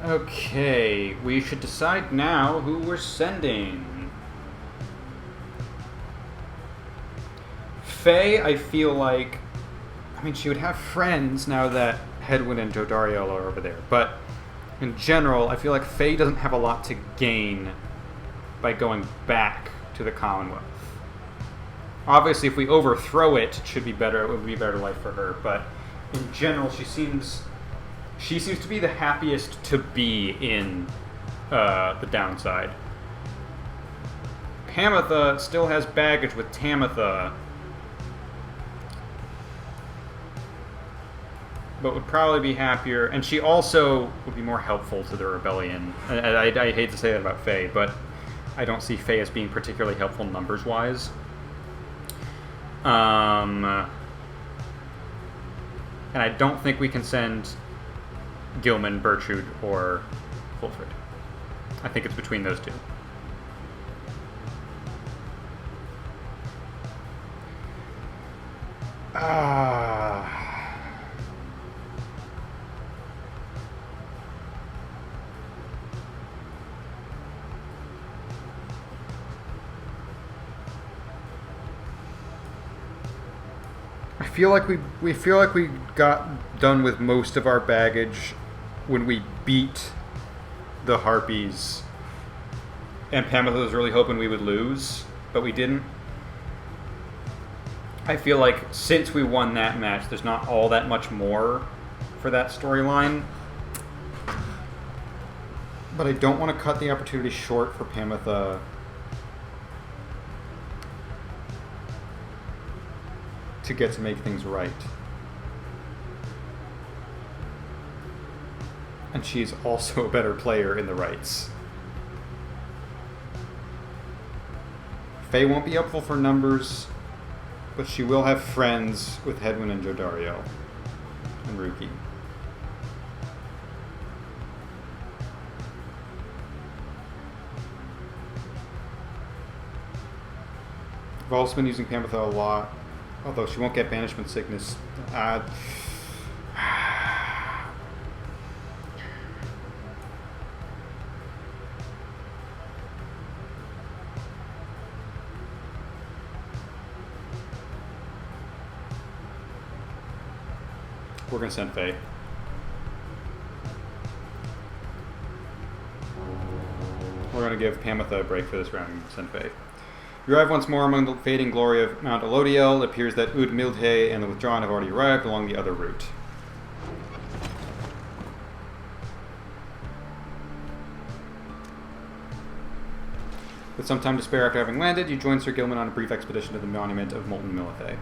Okay, we should decide now who we're sending. Faye, I feel like... I mean, she would have friends now that Hedwyn and Jodariel are over there, but in general, I feel like Faye doesn't have a lot to gain by going back to the Commonwealth. Obviously, if we overthrow it, it should be better. It would be a better life for her, but in general, she seems to be the happiest to be in the downside. Pamitha still has baggage with Tamitha, but would probably be happier, and she also would be more helpful to the rebellion. I hate to say that about Faye, but I don't see Faye as being particularly helpful numbers-wise. And I don't think we can send Gilman, Bertrude, or Volfred. I think it's between those two. I feel like we got done with most of our baggage when we beat the Harpies, and Pamitha was really hoping we would lose, but we didn't. I feel like since we won that match, there's not all that much more for that storyline. But I don't want to cut the opportunity short for Pamitha to get to make things right. And she's also a better player in the rights. Faye won't be helpful for numbers, but she will have friends with Hedwyn and Jodariel and Rukey. I've also been using Pamitha a lot, although she won't get banishment sickness. We're going to send Faye. We're going to give Pamitha a break for this round and send Faye. You arrive once more among the fading glory of Mount Elodiel. It appears that Ud Mildhe and the Withdrawn have already arrived along the other route. With some time to spare after having landed, you join Sir Gilman on a brief expedition to the monument of Molten Milithe.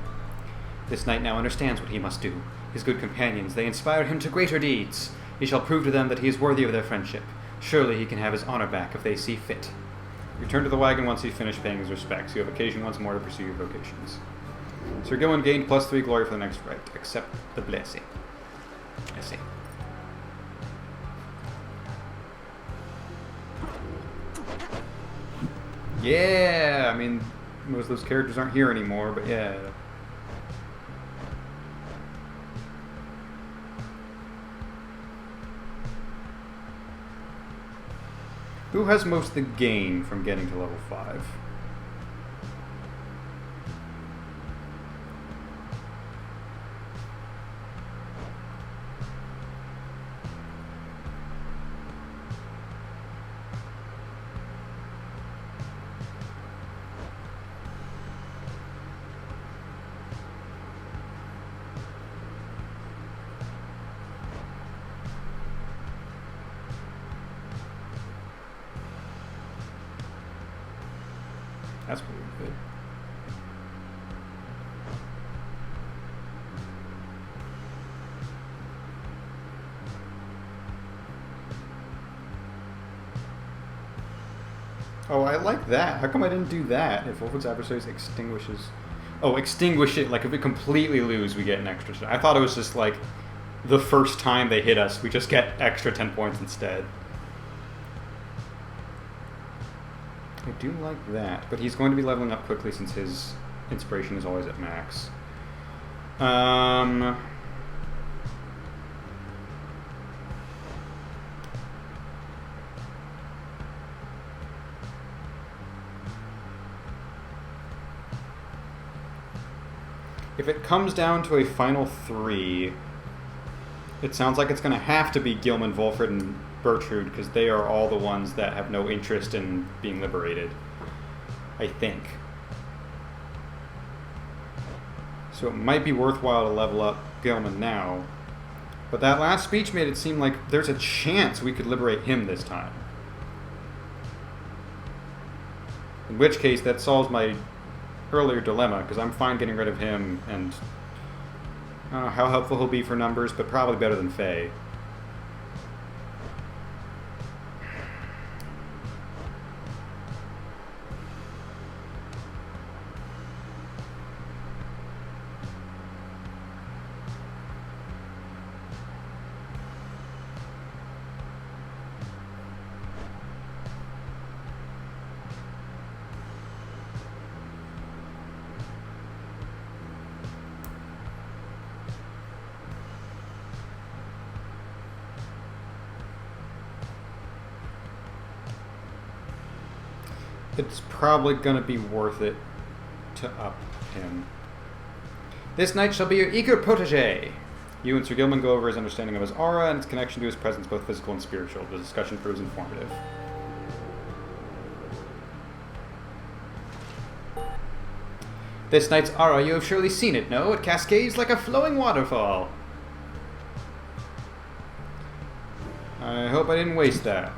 This knight now understands what he must do. His good companions, they inspire him to greater deeds. He shall prove to them that he is worthy of their friendship. Surely he can have his honor back if they see fit. Return to the wagon once he's finished paying his respects. You have occasion once more to pursue your vocations. Sir Gilman gained +3 glory for the next rite. Accept the blessing. I see. Yeah! I mean, most of those characters aren't here anymore, but yeah. Who has most to gain from getting to level 5? That's pretty good. Oh, I like that. How come I didn't do that? If Volfred's adversaries extinguishes... Oh, extinguish it. Like, if we completely lose, we get an extra... I thought it was just, like, the first time they hit us, we just get extra 10 points instead. I do like that, but he's going to be leveling up quickly since his inspiration is always at max. If it comes down to a final 3, it sounds like it's going to have to be Gilman, Volfred, and Bertrude, because they are all the ones that have no interest in being liberated, I think. So it might be worthwhile to level up Gilman now. But that last speech made it seem like there's a chance we could liberate him this time. In which case, that solves my earlier dilemma, because I'm fine getting rid of him, and I don't know how helpful he'll be for numbers, but probably better than Faye. It's probably going to be worth it to up him. This knight shall be your eager protege. You and Sir Gilman go over his understanding of his aura and its connection to his presence, both physical and spiritual. The discussion proves informative. This knight's aura, you have surely seen it, no? It cascades like a flowing waterfall. I hope I didn't waste that.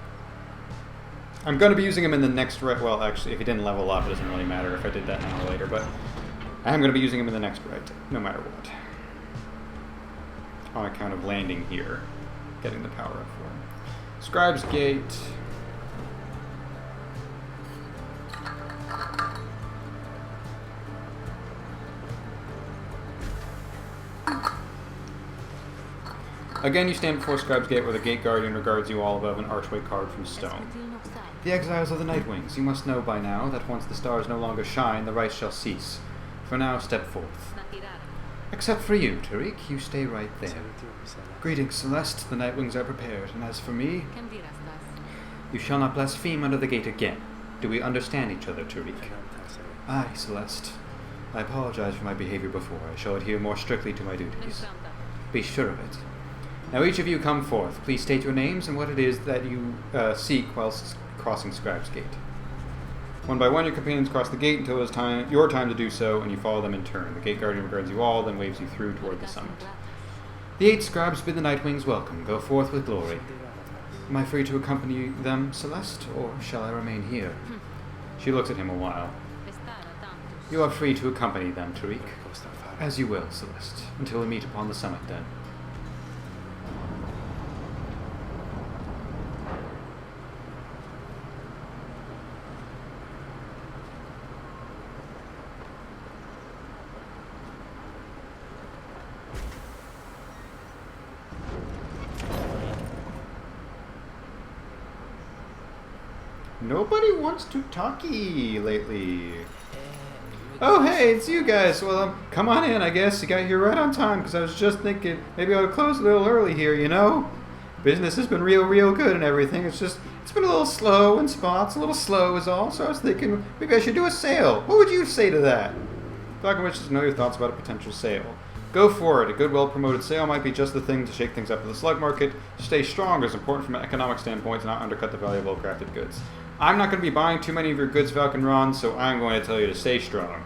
I'm going to be using him in the next right. Well, actually, if he didn't level up, it doesn't really matter if I did that now or later, but I am going to be using him in the next right, no matter what. On account of landing here, getting the power up for him. Scribe's Gate. Again, you stand before Scribe's Gate, where the Gate Guardian regards you all above an archway carved from stone. The exiles of the Nightwings, you must know by now that once the stars no longer shine, the rites shall cease. For now, step forth. Except for you, Tariq, you stay right there. Greetings, Celeste, the Nightwings are prepared, and as for me, you shall not blaspheme under the gate again. Do we understand each other, Tariq? Aye, Celeste. I apologize for my behavior before. I shall adhere more strictly to my duties. Be sure of it. Now each of you come forth. Please state your names and what it is that you seek whilst crossing Scribe's Gate. One by one, your companions cross the gate until it is your time to do so, and you follow them in turn. The Gate Guardian regards you all, then waves you through toward the summit. The 8 scribes bid the Nightwings welcome. Go forth with glory. Am I free to accompany them, Celeste, or shall I remain here? She looks at him a while. You are free to accompany them, Tariq. As you will, Celeste, until we meet upon the summit, then. Nobody wants to talkie lately. Oh, hey, it's you guys. Well, come on in, I guess. You got here right on time, because I was just thinking maybe I would close a little early here, you know? Business has been real good and everything. It's been a little slow in spots, a little slow is all, so I was thinking maybe I should do a sale. What would you say to that? Falcon wishes to know your thoughts about a potential sale. Go for it. A good, well-promoted sale might be just the thing to shake things up in the slug market. Stay strong is important from an economic standpoint to not undercut the value of well-crafted goods. I'm not going to be buying too many of your goods, Falcon Ron, so I'm going to tell you to stay strong.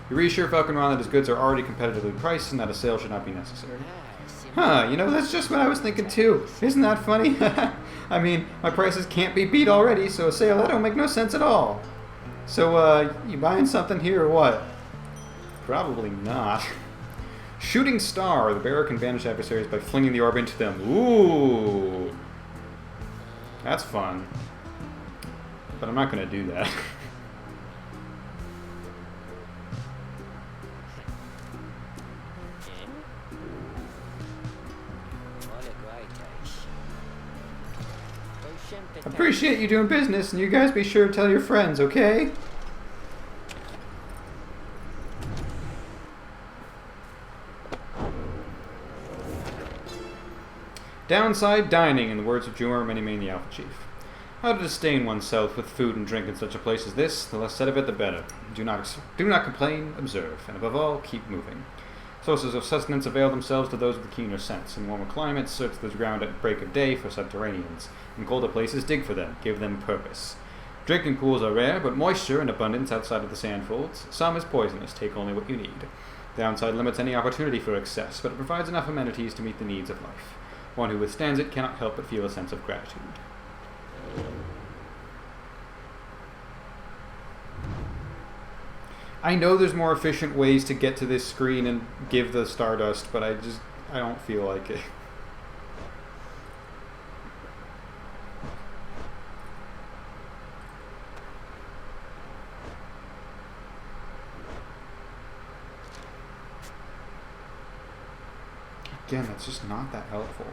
You reassure Falcon Ron that his goods are already competitively priced and that a sale should not be necessary. Huh, you know, that's just what I was thinking too. Isn't that funny? I mean, my prices can't be beat already, so a sale, that don't make no sense at all. So, you buying something here or what? Probably not. Shooting Star. The bearer can banish adversaries by flinging the orb into them. Ooh. That's fun. But I'm not going to do that. Appreciate you doing business, and you guys be sure to tell your friends, okay? Downside dining, in the words of Jumar Minimane, the Alpha Chief. How to disdain oneself with food and drink in such a place as this, the less said of it the better. Do not complain, observe, and above all, keep moving. Sources of sustenance avail themselves to those with keener sense. In warmer climates, search the ground at break of day for subterraneans. In colder places, dig for them, give them purpose. Drinking pools are rare, but moisture in abundance outside of the sandfolds. Some is poisonous, take only what you need. Downside limits any opportunity for excess, but it provides enough amenities to meet the needs of life. One who withstands it cannot help but feel a sense of gratitude. I know there's more efficient ways to get to this screen and give the Stardust, but I don't feel like it. Again, that's just not that helpful.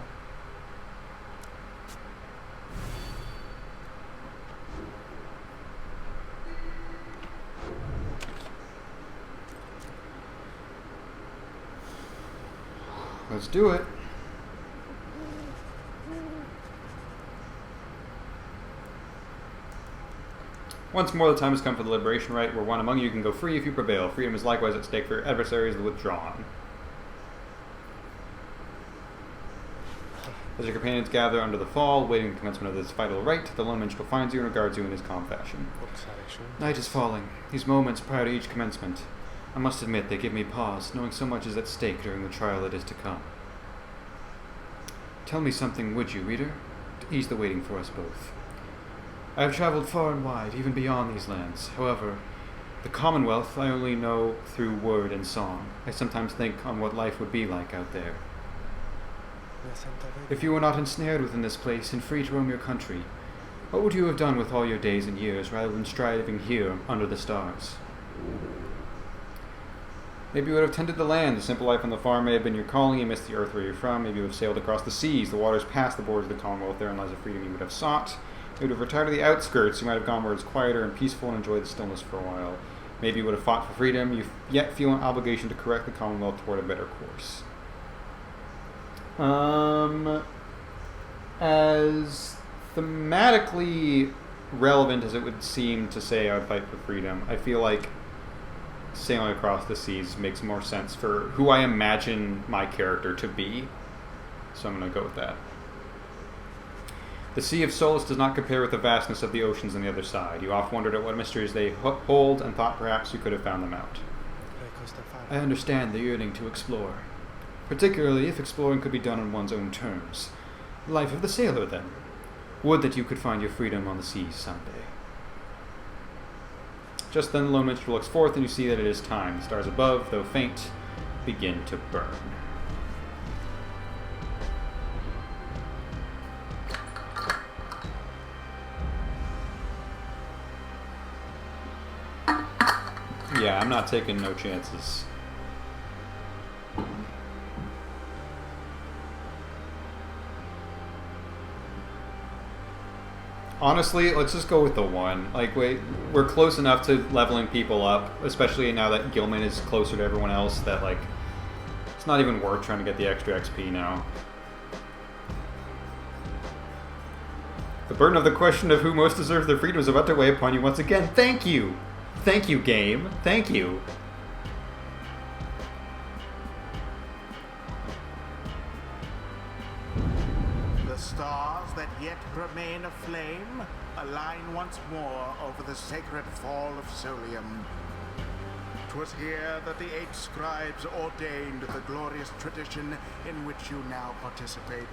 Let's do it. Once more, the time has come for the liberation rite, where one among you can go free if you prevail. Freedom is likewise at stake for your adversaries, the withdrawn. As your companions gather under the fall, waiting the commencement of this vital rite, the lone minstrel finds you and regards you in his calm fashion. Night is falling. These moments prior to each commencement, I must admit they give me pause, knowing so much is at stake during the trial that is to come. Tell me something, would you, reader, to ease the waiting for us both. I have traveled far and wide, even beyond these lands. However, the Commonwealth I only know through word and song. I sometimes think on what life would be like out there. If you were not ensnared within this place and free to roam your country, what would you have done with all your days and years rather than striving here under the stars? Maybe you would have tended the land. The simple life on the farm may have been your calling. You missed the earth where you're from. Maybe you would have sailed across the seas, the waters past the borders of the Commonwealth. Therein lies a freedom you would have sought. You would have retired to the outskirts. You might have gone where it's quieter and peaceful and enjoyed the stillness for a while. Maybe you would have fought for freedom. You yet feel an obligation to correct the Commonwealth toward a better course. As thematically relevant as it would seem to say I would fight for freedom, I feel like sailing across the seas makes more sense for who I imagine my character to be. So I'm going to go with that. The Sea of Solace does not compare with the vastness of the oceans on the other side. You oft wondered at what mysteries they hold and thought perhaps you could have found them out. I understand the yearning to explore, particularly if exploring could be done on one's own terms. The life of the sailor, then. Would that you could find your freedom on the seas someday. Just then the lone minstrel looks forth, and you see that it is time. The stars above, though faint, begin to burn. Yeah, I'm not taking no chances. Honestly, let's just go with the 1. Like, we're close enough to leveling people up, especially now that Gilman is closer to everyone else, that, like, it's not even worth trying to get the extra XP now. The burden of the question of who most deserves their freedom is about to weigh upon you once again. Thank you! Thank you, game. Thank you. The stars that yet remain aflame align once more over the sacred fall of Solium. 'Twas here that the 8 scribes ordained the glorious tradition in which you now participate.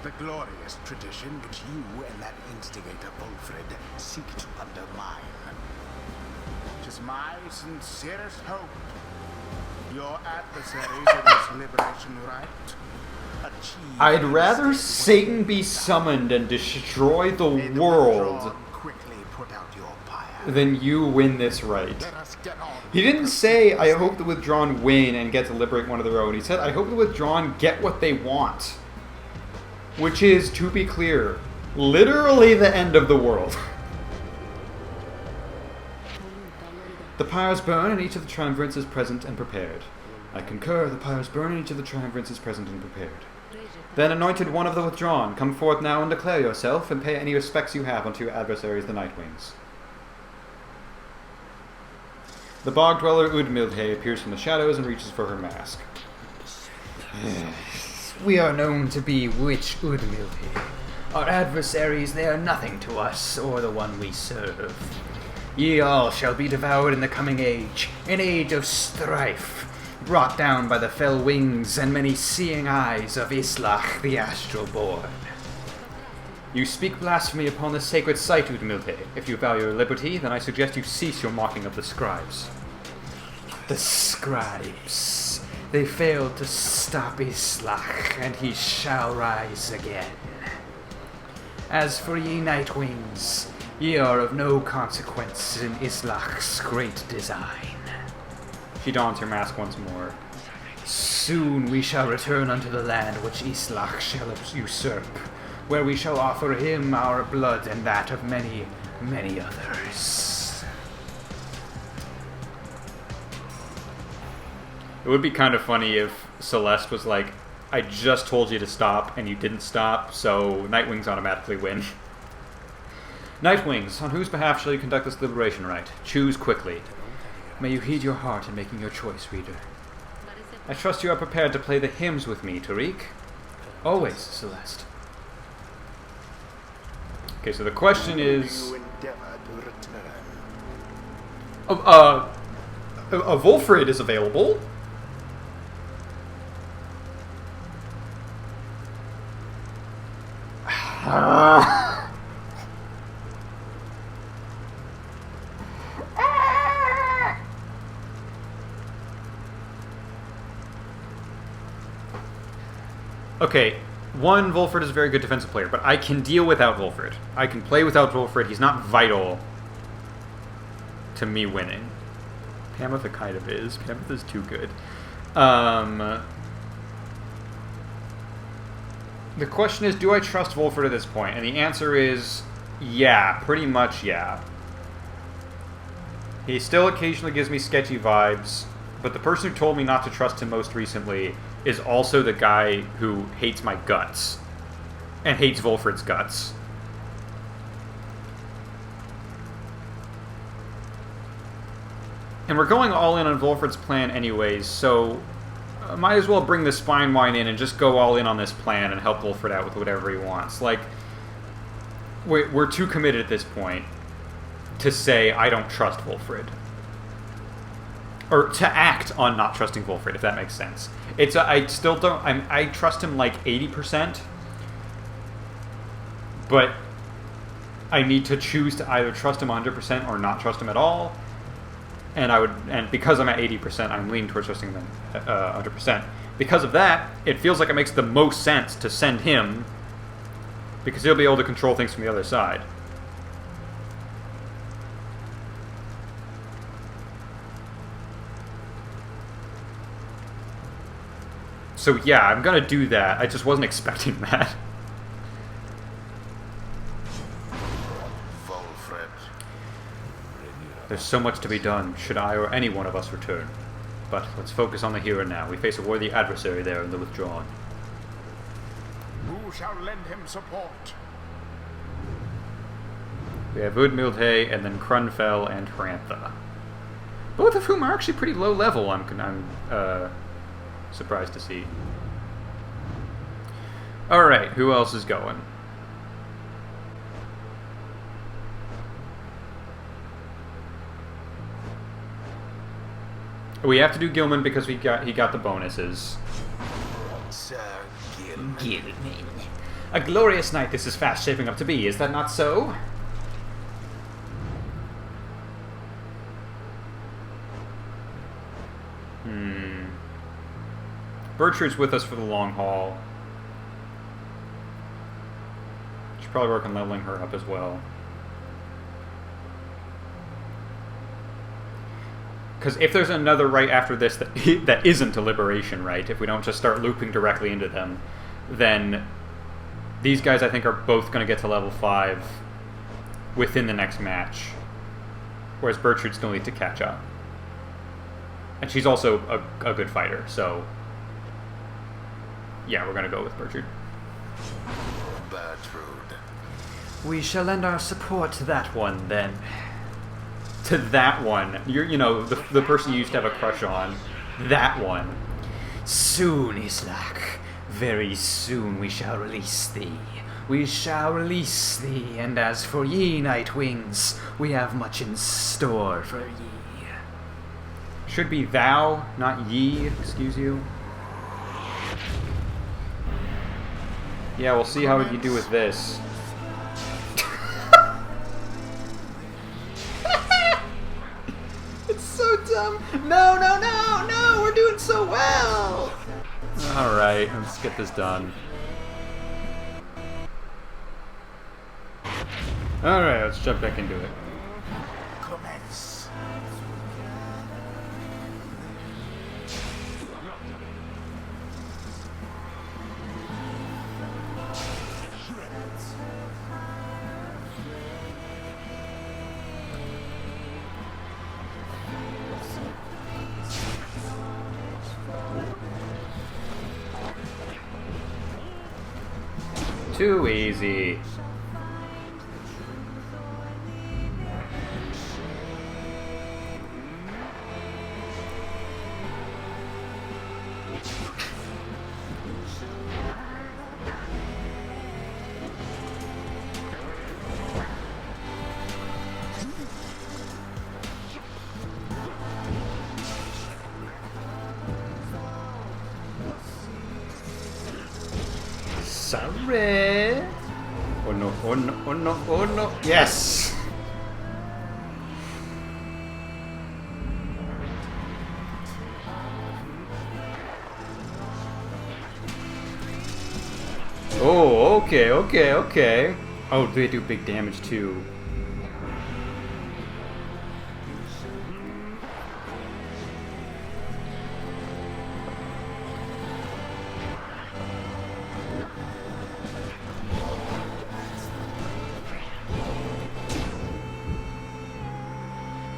The glorious tradition which you and that instigator Volfred seek to undermine. 'Tis my sincerest hope your adversaries in this liberation rite achieve. I'd rather Satan be summoned and destroy the world quickly put out your pyre than you win this rite. He didn't say, I hope the withdrawn win and get to liberate one of their own. He said, I hope the withdrawn get what they want. Which is, to be clear, literally the end of the world. The pyres burn, and each of the triumvirates is present and prepared. I concur, the pyres burn, and each of the triumvirates is present and prepared. Then, anointed one of the withdrawn, come forth now and declare yourself, and pay any respects you have unto your adversaries, the Nightwings. The bog dweller Udmildhe appears from the shadows and reaches for her mask. We are known to be witch Udmildhe. Our adversaries, they are nothing to us, or the one we serve. Ye all shall be devoured in the coming age, an age of strife, brought down by the fell wings and many seeing eyes of Islach the Astral-born. You speak blasphemy upon the sacred site, Udmildhe. If you value your liberty, then I suggest you cease your mocking of the scribes. The scribes, they failed to stop Islach, and he shall rise again. As for ye Nightwings, ye are of no consequence in Islach's great design. She dons her mask once more. Soon we shall return unto the land which Islach shall usurp, where we shall offer him our blood and that of many, many others. It would be kind of funny if Celeste was like, I just told you to stop, and you didn't stop, so Nightwings automatically win. Nightwings, on whose behalf shall you conduct this liberation rite? Choose quickly. May you heed your heart in making your choice, reader. I trust you are prepared to play the hymns with me, Tariq. Always, Celeste. Okay, so the question is... Volfred is available. Okay, one, Volfred is a very good defensive player, but I can deal without Volfred. I can play without Volfred. He's not vital to me winning. Pamitha kind of is. Pamitha's too good. The question is, do I trust Volfred at this point? And the answer is, yeah, pretty much yeah. He still occasionally gives me sketchy vibes, but the person who told me not to trust him most recently is also the guy who hates my guts. And hates Volfred's guts. And we're going all in on Volfred's plan anyways, so I might as well bring the Spine Wine in and just go all in on this plan and help Volfred out with whatever he wants. Like, we're too committed at this point to say I don't trust Volfred. Or to act on not trusting Volfred, if that makes sense. I still don't... I trust him like 80%. But I need to choose to either trust him 100% or not trust him at all. And because I'm at 80%, I'm leaning towards trusting him 100%. Because of that, it feels like it makes the most sense to send him, because he'll be able to control things from the other side. So yeah, I'm gonna do that. I just wasn't expecting that. Volfred. There's so much to be done, should I or any one of us return. But let's focus on the here and now. We face a worthy adversary there in the withdrawn. Who shall lend him support? We have Udmildhe, and then Crunfell and Hrantha. Both of whom are actually pretty low level, I'm surprised to see. Alright, who else is going? We have to do Gilman because he got the bonuses. Sir Gilman. Gilman. A glorious night this is fast shaping up to be, is that not so? Bertrude's with us for the long haul. Should probably work on leveling her up as well. Because if there's another right after this that isn't a liberation right, if we don't just start looping directly into them, then these guys I think are both going to get to level 5 within the next match. Whereas Bertrude still needs to catch up. And she's also a good fighter, so... Yeah, we're gonna go with Bertrude. Bertrude. We shall lend our support to that one, then. To that one. You know, the person you used to have a crush on. That one. Soon, Islak. Very soon we shall release thee. We shall release thee, and as for ye, Nightwings, we have much in store for ye. Should be thou, not ye, excuse you. Yeah, we'll see how you do with this. It's so dumb. No, no, no, no, we're doing so well. Alright, let's get this done. Alright, let's jump back into it. Commence. Too easy. Sorry. Oh no, oh no, oh no, oh no. Yes! Oh, okay, okay, okay. Oh, they do big damage too.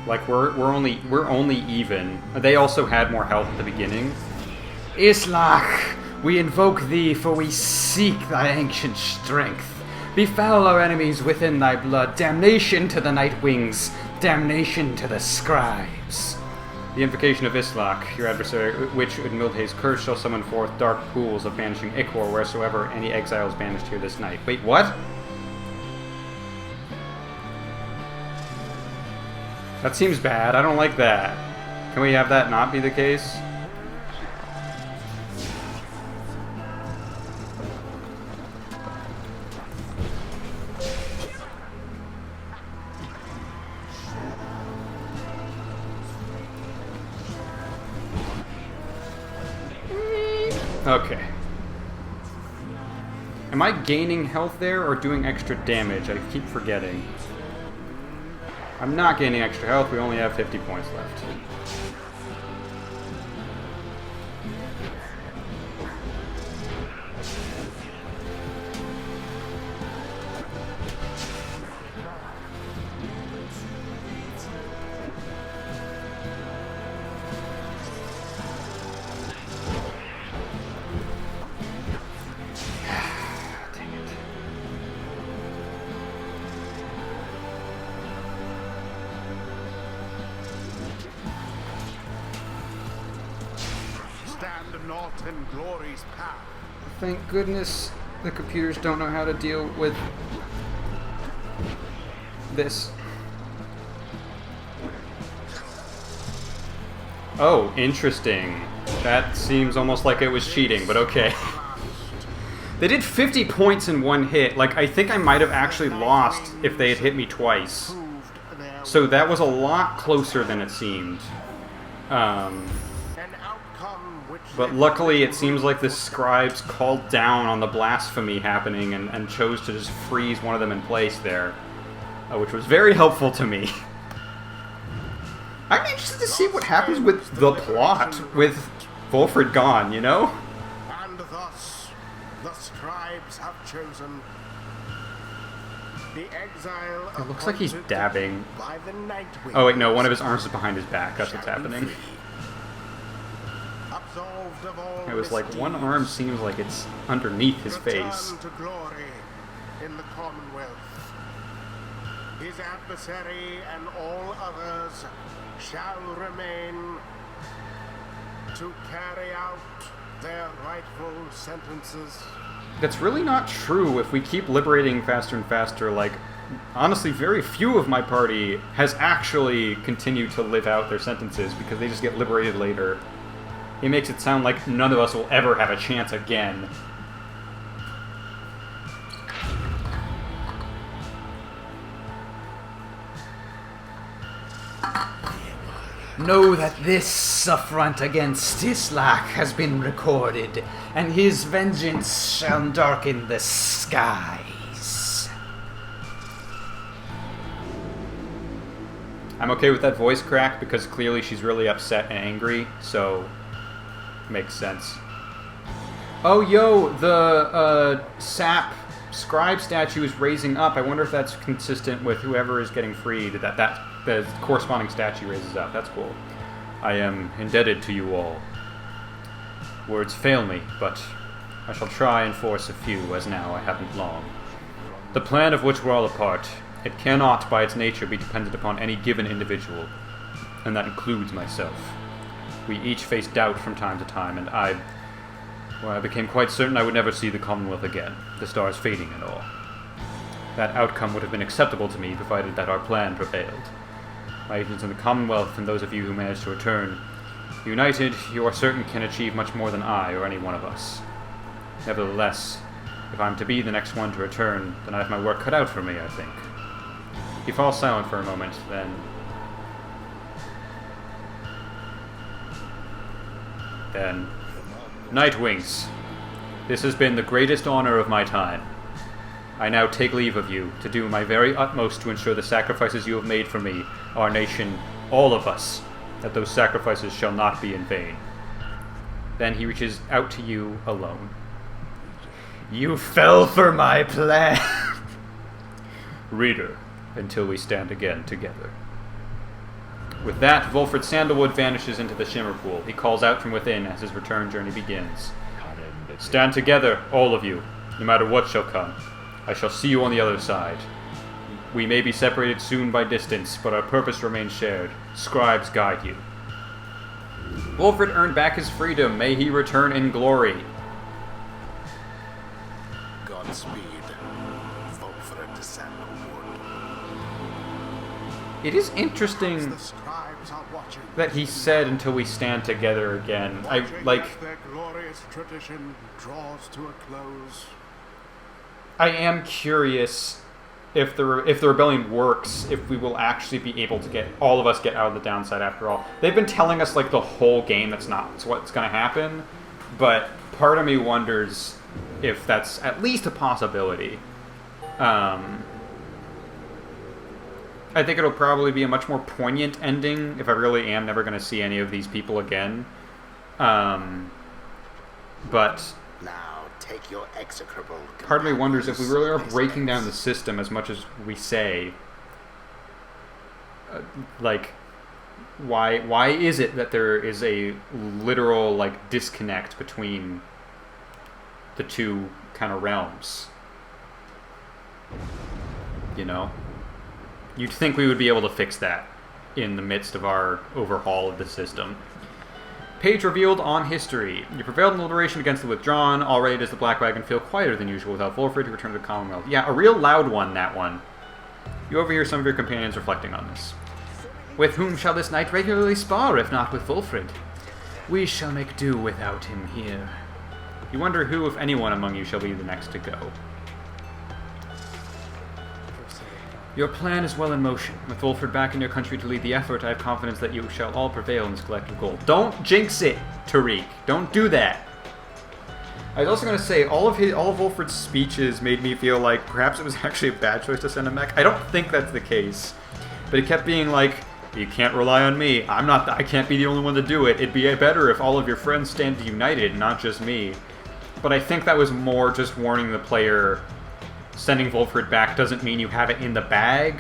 Like we're only even. They also had more health at the beginning. Islak, we invoke thee, for we seek thy ancient strength. Befoul our enemies within thy blood. Damnation to the Nightwings. Damnation to the scribes. The invocation of Islak, your adversary, which Udmildhe's curse shall summon forth dark pools of banishing ichor wheresoever any exile is banished here this night. Wait, what? That seems bad. I don't like that. Can we have that not be the case? Okay. Am I gaining health there or doing extra damage? I keep forgetting. I'm not gaining extra health, we only have 50 points left. In glory's path. Thank goodness the computers don't know how to deal with this. Oh, interesting. That seems almost like it was cheating, but okay. They did 50 points in one hit. Like, I think I might have actually lost if they had hit me twice. So that was a lot closer than it seemed. But luckily, it seems like the scribes called down on the blasphemy happening and chose to just freeze one of them in place there, which was very helpful to me. I'm interested to see what happens with the plot, with Volfred gone, you know? And thus, the scribes have chosen the exile. It looks like he's dabbing. By the Nightwing. Oh wait, no, one of his arms is behind his back. That's what's happening. absolved of all It was like one misdeeds, arm seems like it's underneath his return face. to glory in the Commonwealth. His adversary and all others shall remain to carry out their rightful sentences. That's really not true. If we keep liberating faster and faster, like, honestly, very few of my party has actually continued to live out their sentences because they just get liberated later. It makes it sound like none of us will ever have a chance again. Know that this affront against Islak has been recorded, and his vengeance shall darken the skies. I'm okay with that voice crack because clearly she's really upset and angry, so makes sense. Oh, yo, the sap scribe statue is raising up. I wonder if that's consistent with whoever is getting freed, that the corresponding statue raises up. That's cool. I am indebted to you all. Words fail me, but I shall try and force a few, as now I haven't long. The plan of which we're all a part, it cannot by its nature be dependent upon any given individual, and that includes myself. We each face doubt from time to time, and I became quite certain I would never see the Commonwealth again, the stars fading and all. That outcome would have been acceptable to me, provided that our plan prevailed. My agents in the Commonwealth and those of you who managed to return, united, you are certain can achieve much more than I or any one of us. Nevertheless, if I'm to be the next one to return, then I have my work cut out for me, I think. He falls silent for a moment, then... Nightwings, this has been the greatest honor of my time. I now take leave of you to do my very utmost to ensure the sacrifices you have made for me, our nation, all of us, that those sacrifices shall not be in vain. Then he reaches out to you alone. You fell for my plan. Reader, until we stand again together. With that, Volfred Sandalwood vanishes into the Shimmer Pool. He calls out from within as his return journey begins. Stand together, all of you, no matter what shall come. I shall see you on the other side. We may be separated soon by distance, but our purpose remains shared. Scribes guide you. Volfred earned back his freedom. May he return in glory. Godspeed, Volfred Sandalwood. It is interesting The scribes are watching. that he said until we stand together again. Watching as their glorious tradition draws to a close. I am curious if the rebellion works, if we will actually be able to get all of us get out of the downside after all. They've been telling us like the whole game that's not what's going to happen, but part of me wonders if that's at least a possibility. I think it'll probably be a much more poignant ending if I really am never going to see any of these people again. But Now take your execrable. part of me wonders if we really are commanders, breaking down the please. system as much as we say. Why is it that there is a literal like disconnect between the two kind of realms? You know, you'd think we would be able to fix that in the midst of our overhaul of the system. Page revealed on history. You prevailed in the liberation against the withdrawn. Already does the Black Wagon feel quieter than usual without Volfred to return to the Commonwealth. Yeah, a real loud one, that one. You overhear some of your companions reflecting on this. With whom shall this knight regularly spar, if not with Volfred? We shall make do without him here. You wonder who, if anyone among you, shall be the next to go. Your plan is well in motion. With Volfred back in your country to lead the effort, I have confidence that you shall all prevail in this collective goal. Don't jinx it, Tariq. Don't do that. I was also going to say, all of Volfred's speeches made me feel like perhaps it was actually a bad choice to send him back. I don't think that's the case. But he kept being like, you can't rely on me. I can't be the only one to do it. It'd be better if all of your friends stand united, not just me. But I think that was more just warning the player sending Volfred back doesn't mean you have it in the bag.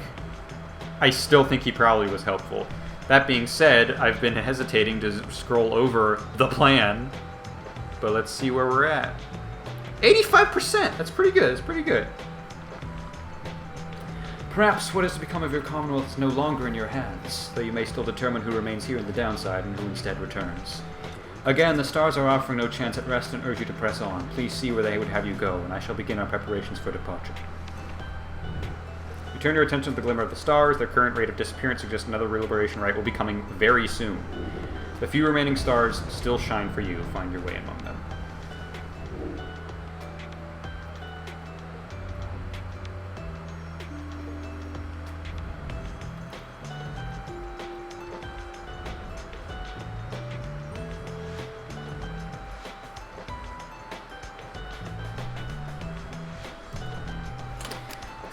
I still think he probably was helpful. That being said, I've been hesitating to scroll over the plan, but let's see where we're at. 85%! That's pretty good, that's pretty good. Perhaps what is to become of your Commonwealth is no longer in your hands, though you may still determine who remains here in the downside and who instead returns. Again, the stars are offering no chance at rest and urge you to press on. Please see where they would have you go, and I shall begin our preparations for departure. You turn your attention to the glimmer of the stars. Their current rate of disappearance suggests another liberation rite will be coming very soon. The few remaining stars still shine for you. Find your way among them.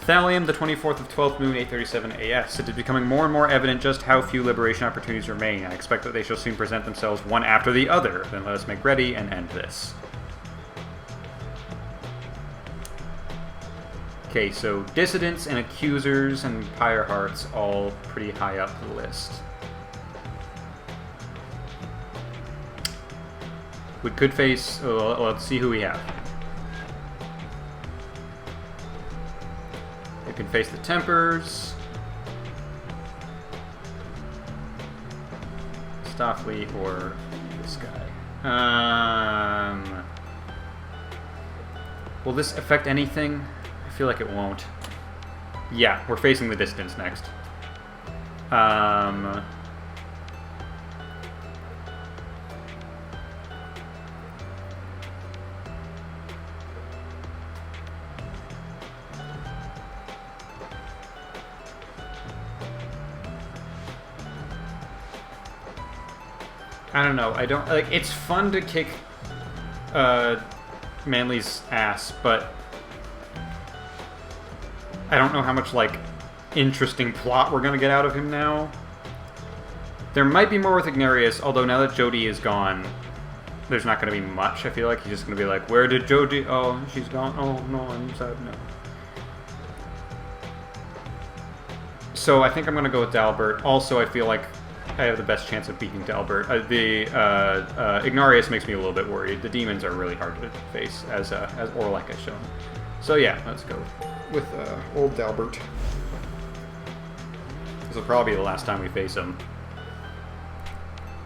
Thallium, the 24th of 12th moon, 8:37 AS. It is becoming more and more evident just how few liberation opportunities remain. I expect that they shall soon present themselves one after the other. Then let us make ready and end this. Okay, so dissidents and accusers and Pyre hearts all pretty high up the list. We could face... let's see who we have. You can face the Tempers, Stoffley, or this guy. Will this affect anything? I feel like it won't. Yeah, we're facing the Dissidents next. I don't know. I don't like. It's fun to kick Manly's ass, but I don't know how much like interesting plot we're gonna get out of him now. There might be more with Ignarius, although now that Jodie is gone, there's not gonna be much. I feel like he's just gonna be like, "Where did Jodie? Oh, she's gone. Oh no, I'm sad. No." So I think I'm gonna go with Dalbert. Also, I feel like I have the best chance of beating Dalbert. Ignarius makes me a little bit worried. The demons are really hard to face, as Orlek has shown. So yeah, let's go with old Dalbert. This will probably be the last time we face him.